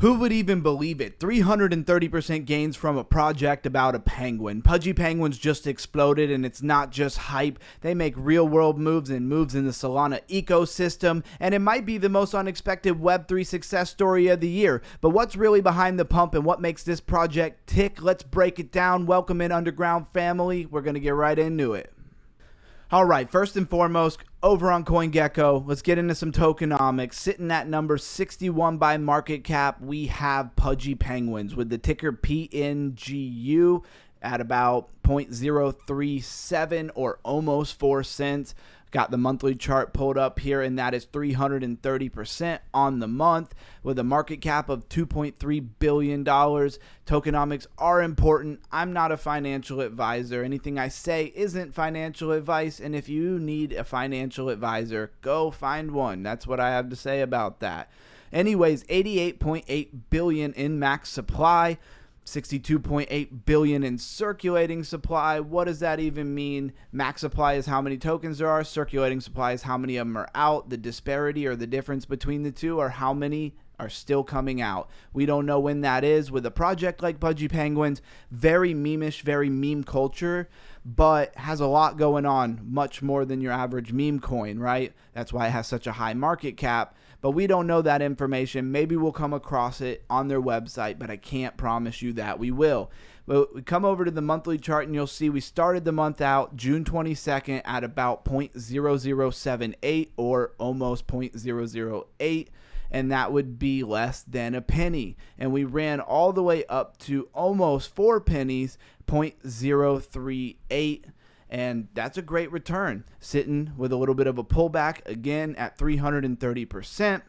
Who would even believe it? 330% gains from a project about a penguin. Pudgy Penguins just exploded, and it's not just hype. They make real-world moves and moves in the Solana ecosystem, and it might be the most unexpected Web3 success story of the year. But what's really behind the pump and what makes this project tick? Let's break it down. Welcome in, Underground family. We're going to get right into it. All right, first and foremost, over on CoinGecko, let's get into some tokenomics. Sitting at number 61 by market cap, we have Pudgy Penguins with the ticker PNGU at about 0.037 or almost 4 cents. Got the monthly chart pulled up here, and that is 330% on the month with a market cap of $2.3 billion. Tokenomics are important. I'm not a financial advisor. Anything I say isn't financial advice, and if you need a financial advisor, go find one. That's what I have to say about that. Anyways, 88.8 billion in max supply. 62.8 billion in circulating supply. What does that even mean? Max supply is how many tokens there are. Circulating supply is how many of them are out. The disparity or the difference between the two are how many are still coming out. We don't know when that is. With a project like Pudgy Penguins, very meme-ish, very meme culture, but has a lot going on, much more than your average meme coin, right? That's why it has such a high market cap. But we don't know that information. Maybe we'll come across it on their website, but I can't promise you that we will. But we come over to the monthly chart, and you'll see we started the month out June 22nd at about 0.0078 or almost 0.008, and that would be less than a penny. And we ran all the way up to almost 4 pennies, 0.038. And that's a great return, sitting with a little bit of a pullback, again at 330%.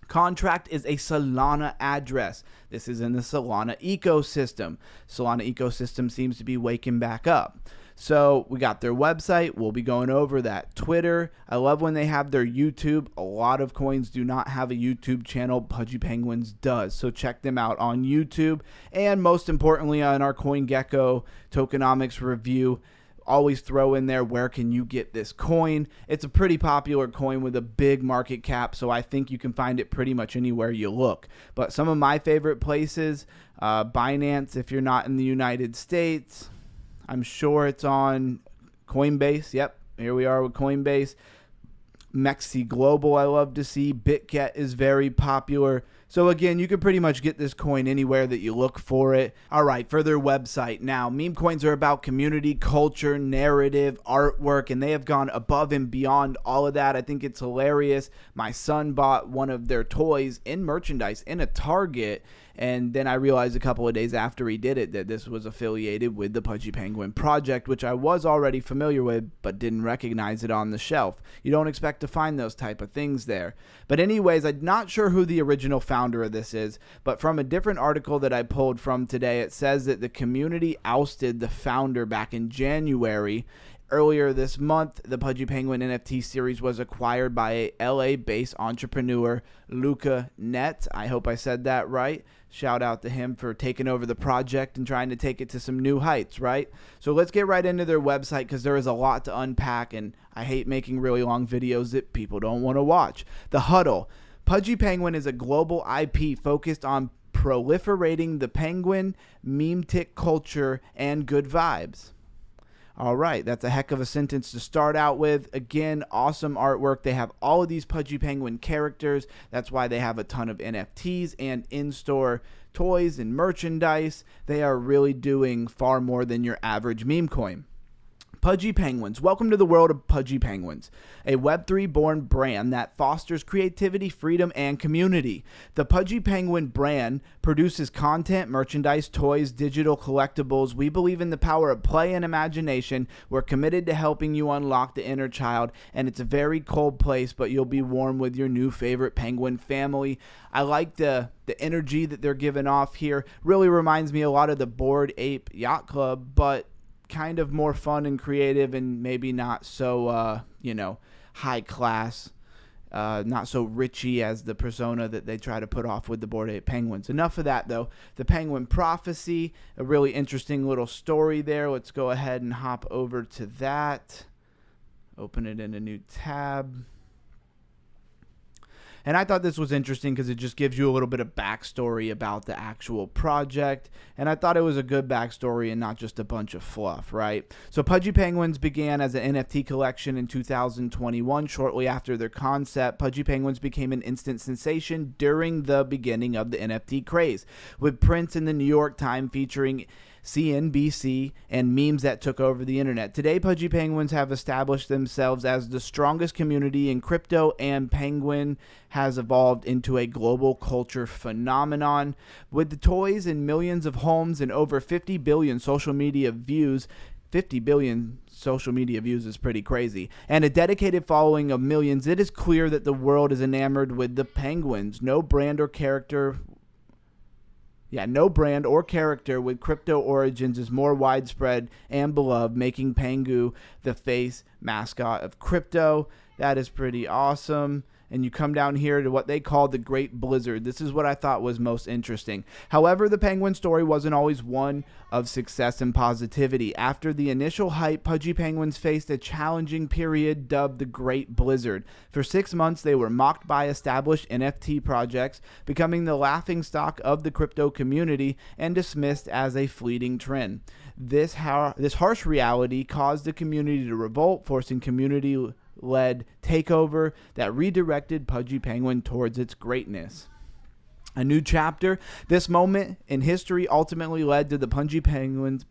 Contract is a Solana address. This is in the Solana ecosystem. Solana ecosystem seems to be waking back up. So we got their website. We'll be going over that. Twitter. I love when they have their YouTube. A lot of coins do not have a YouTube channel. Pudgy Penguins does. So check them out on YouTube. And most importantly, on our CoinGecko tokenomics review, always throw in there, where can you get this coin? It's a pretty popular coin with a big market cap, so I think you can find it pretty much anywhere you look. But some of my favorite places, Binance if you're not in the United States. I'm sure it's on Coinbase. Yep, here we are with Coinbase. Mexi Global I love to see. BitGet is very popular. So again, you can pretty much get this coin anywhere that you look for it. All right, for their website. Now, meme coins are about community, culture, narrative, artwork, and they have gone above and beyond all of that. I think it's hilarious. My son bought one of their toys in merchandise in a Target, and then I realized a couple of days after he did it that this was affiliated with the Pudgy Penguin project, which I was already familiar with, but didn't recognize it on the shelf. You don't expect to find those type of things there. But anyways, I'm not sure who the original founder of this is, but from a different article that I pulled from today, it says that the community ousted the founder back in January. Earlier this month, the Pudgy Penguin NFT series was acquired by a LA-based entrepreneur, Luca Net. I hope I said that right. Shout out to him for taking over the project and trying to take it to some new heights, right? So let's get right into their website because there is a lot to unpack, and I hate making really long videos that people don't want to watch. The Huddle. Pudgy Penguin is a global IP focused on proliferating the penguin, meme tick culture, and good vibes. All right, that's a heck of a sentence to start out with. Again, awesome artwork. They have all of these Pudgy Penguin characters. That's why they have a ton of NFTs and in-store toys and merchandise. They are really doing far more than your average meme coin. Pudgy Penguins. Welcome to the world of Pudgy Penguins, a Web3 born brand that fosters creativity, freedom, and community. The Pudgy Penguin brand produces content, merchandise, toys, digital collectibles. We believe in the power of play and imagination. We're committed to helping you unlock the inner child, and it's a very cold place, but you'll be warm with your new favorite penguin family. I like the energy that they're giving off here. Really reminds me a lot of the Bored Ape Yacht Club, but kind of more fun and creative, and maybe not so high class, not so richy as the persona that they try to put off with the Bored Ape Penguins. Enough of that though. The Penguin Prophecy, a really interesting little story there. Let's go ahead and hop over to that. Open it in a new tab. And I thought this was interesting because it just gives you a little bit of backstory about the actual project. And I thought it was a good backstory and not just a bunch of fluff, right? So Pudgy Penguins began as an NFT collection in 2021. Shortly after their concept, Pudgy Penguins became an instant sensation during the beginning of the NFT craze, with prints in the New York Times featuring CNBC and memes that took over the internet. Today, Pudgy Penguins have established themselves as the strongest community in crypto, and Penguin has evolved into a global culture phenomenon. With the toys in millions of homes and over 50 billion social media views, 50 billion social media views is pretty crazy, and a dedicated following of millions, it is clear that the world is enamored with the Penguins. No brand or character with crypto origins is more widespread and beloved, making PNGU the face mascot of crypto. That is pretty awesome. And you come down here to what they call the Great Blizzard. This is what I thought was most interesting. However, the Penguin story wasn't always one of success and positivity. After the initial hype, Pudgy Penguins faced a challenging period dubbed the Great Blizzard. For 6 months, they were mocked by established NFT projects, becoming the laughingstock of the crypto community and dismissed as a fleeting trend. This harsh reality caused the community to revolt, forcing community-led takeover that redirected Pudgy Penguin towards its greatness. A new chapter. This moment in history ultimately led to the Pudgy Penguins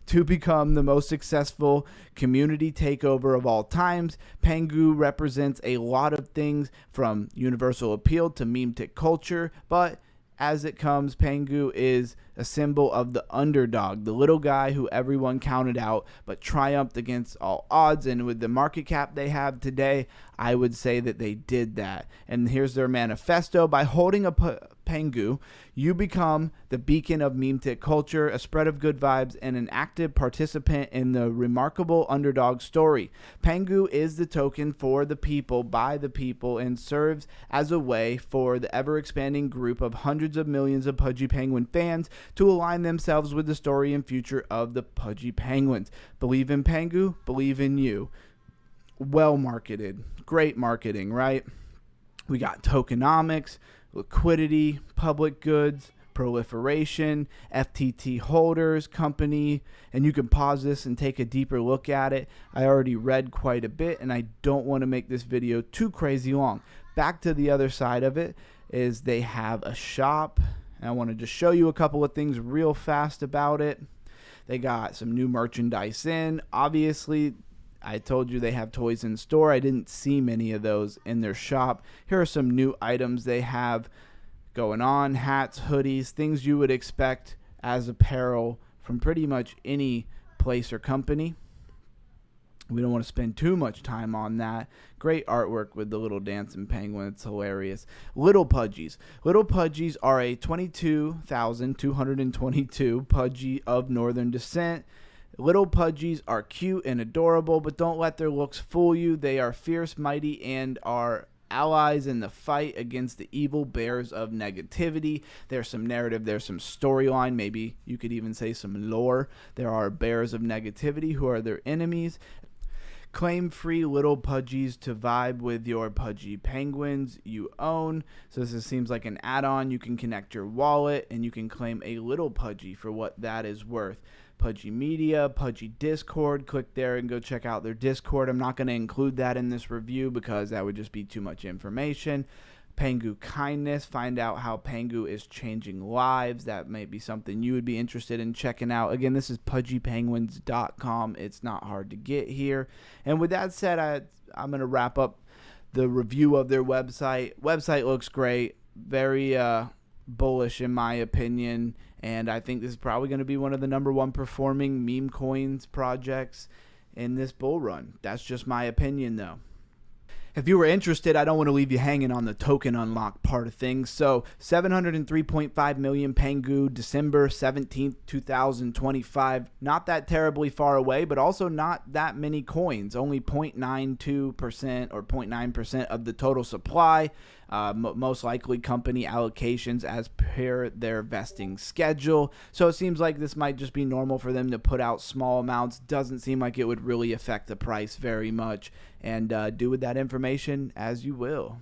to become the most successful community takeover of all times. PNGU represents a lot of things, from universal appeal to meme tick culture, but as it comes, PNGU is a symbol of the underdog, the little guy who everyone counted out but triumphed against all odds. And with the market cap they have today, I would say that they did that. And here's their manifesto. By holding a PNGU, you become the beacon of meme tick culture, a spread of good vibes, and an active participant in the remarkable underdog story. PNGU is the token for the people, by the people, and serves as a way for the ever-expanding group of hundreds of millions of Pudgy Penguin fans to align themselves with the story and future of the Pudgy Penguins. Believe in PNGU, believe in you. Well marketed. Great marketing, right? We got tokenomics, liquidity, public goods, proliferation, FTT holders, company, and you can pause this and take a deeper look at it. I already read quite a bit, and I don't want to make this video too crazy long. Back to the other side of it is they have a shop, and I want to just show you a couple of things real fast about it. They got some new merchandise in. Obviously, I told you they have toys in store. I didn't see many of those in their shop. Here are some new items they have going on. Hats, hoodies, things you would expect as apparel from pretty much any place or company. We don't want to spend too much time on that. Great artwork with the little dancing penguin. It's hilarious. Little Pudgies. Little Pudgies are a 22,222 Pudgy of Northern descent. Little Pudgies are cute and adorable, but don't let their looks fool you. They are fierce, mighty, and are allies in the fight against the evil bears of negativity. There's some narrative, there's some storyline, maybe you could even say some lore. There are bears of negativity who are their enemies. Claim free Little Pudgies to vibe with your Pudgy Penguins you own. So this seems like an add-on. You can connect your wallet and you can claim a Little Pudgy for what that is worth. Pudgy Media, Pudgy Discord, click there and go check out their Discord. I'm not going to include that in this review because that would just be too much information. PNGU Kindness, find out how PNGU is changing lives. That may be something you would be interested in checking out. Again, this is pudgypenguins.com. It's not hard to get here. And with that said, I'm going to wrap up the review of their website. Website looks great. Very bullish in my opinion. And I think this is probably going to be one of the #1 performing meme coins projects in this bull run. That's just my opinion, though. If you were interested, I don't want to leave you hanging on the token unlock part of things. So 703.5 million PNGU, December 17th, 2025. Not that terribly far away, but also not that many coins. Only 0.92% or 0.9% of the total supply. Most likely company allocations as per their vesting schedule. So it seems like this might just be normal for them to put out small amounts. Doesn't seem like it would really affect the price very much. And do with that information as you will.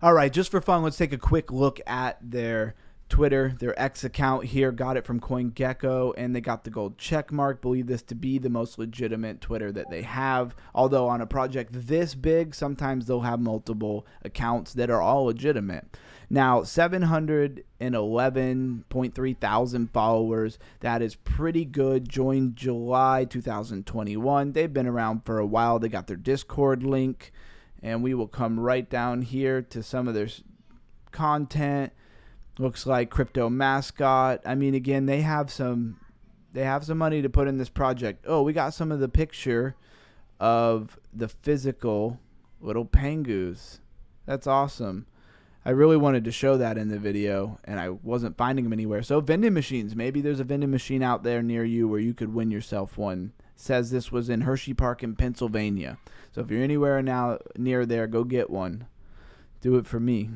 All right, just for fun, let's take a quick look at their Twitter, their X account here. Got it from CoinGecko, and they got the gold check mark. Believe this to be the most legitimate Twitter that they have. Although on a project this big, sometimes they'll have multiple accounts that are all legitimate. Now, 711.3 thousand followers. That is pretty good. Joined July 2021. They've been around for a while. They got their Discord link. And we will come right down here to some of their content. Looks like crypto mascot. I mean, again, they have some money to put in this project. Oh, we got some of the picture of the physical little pengus. That's awesome. I really wanted to show that in the video, and I wasn't finding them anywhere. So vending machines. Maybe there's a vending machine out there near you where you could win yourself one. Says this was in Hershey Park in Pennsylvania. So if you're anywhere now near there, go get one. Do it for me.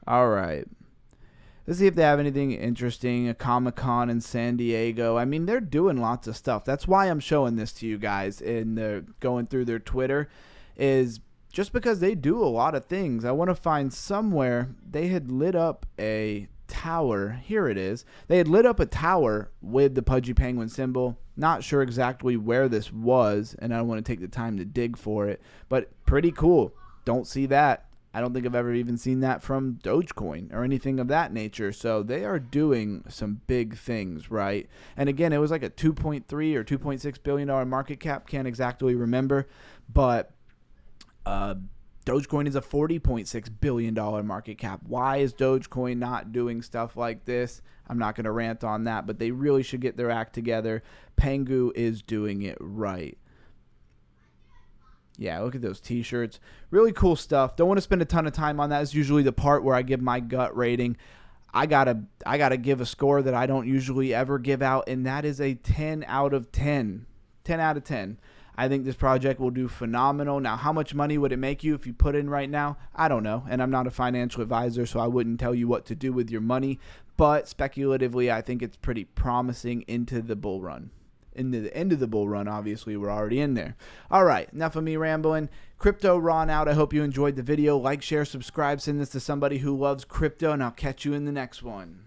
All right. Let's see if they have anything interesting. A Comic-Con in San Diego. I mean, they're doing lots of stuff. That's why I'm showing this to you guys and going through their Twitter, is just because they do a lot of things. I want to find somewhere they had lit up a tower. Here it is. They had lit up a tower with the Pudgy Penguin symbol. Not sure exactly where this was, and I don't want to take the time to dig for it, but pretty cool. Don't see that. I don't think I've ever even seen that from Dogecoin or anything of that nature. So they are doing some big things, right? And again, it was like a 2.3 or $2.6 billion market cap. Can't exactly remember, but Dogecoin is a $40.6 billion market cap. Why is Dogecoin not doing stuff like this? I'm not going to rant on that, but they really should get their act together. PNGU is doing it right. Yeah, look at those t-shirts. Really cool stuff. Don't want to spend a ton of time on that. It's usually the part where I give my gut rating. I gotta give a score that I don't usually ever give out, and that is a 10 out of 10. 10 out of 10. I think this project will do phenomenal. Now, how much money would it make you if you put in right now? I don't know, and I'm not a financial advisor, so I wouldn't tell you what to do with your money. But speculatively, I think it's pretty promising into the bull run. Into the end of the bull run, obviously, we're already in there. All right, enough of me rambling. Crypto Ron out. I hope you enjoyed the video. Like, share, subscribe. Send this to somebody who loves crypto, and I'll catch you in the next one.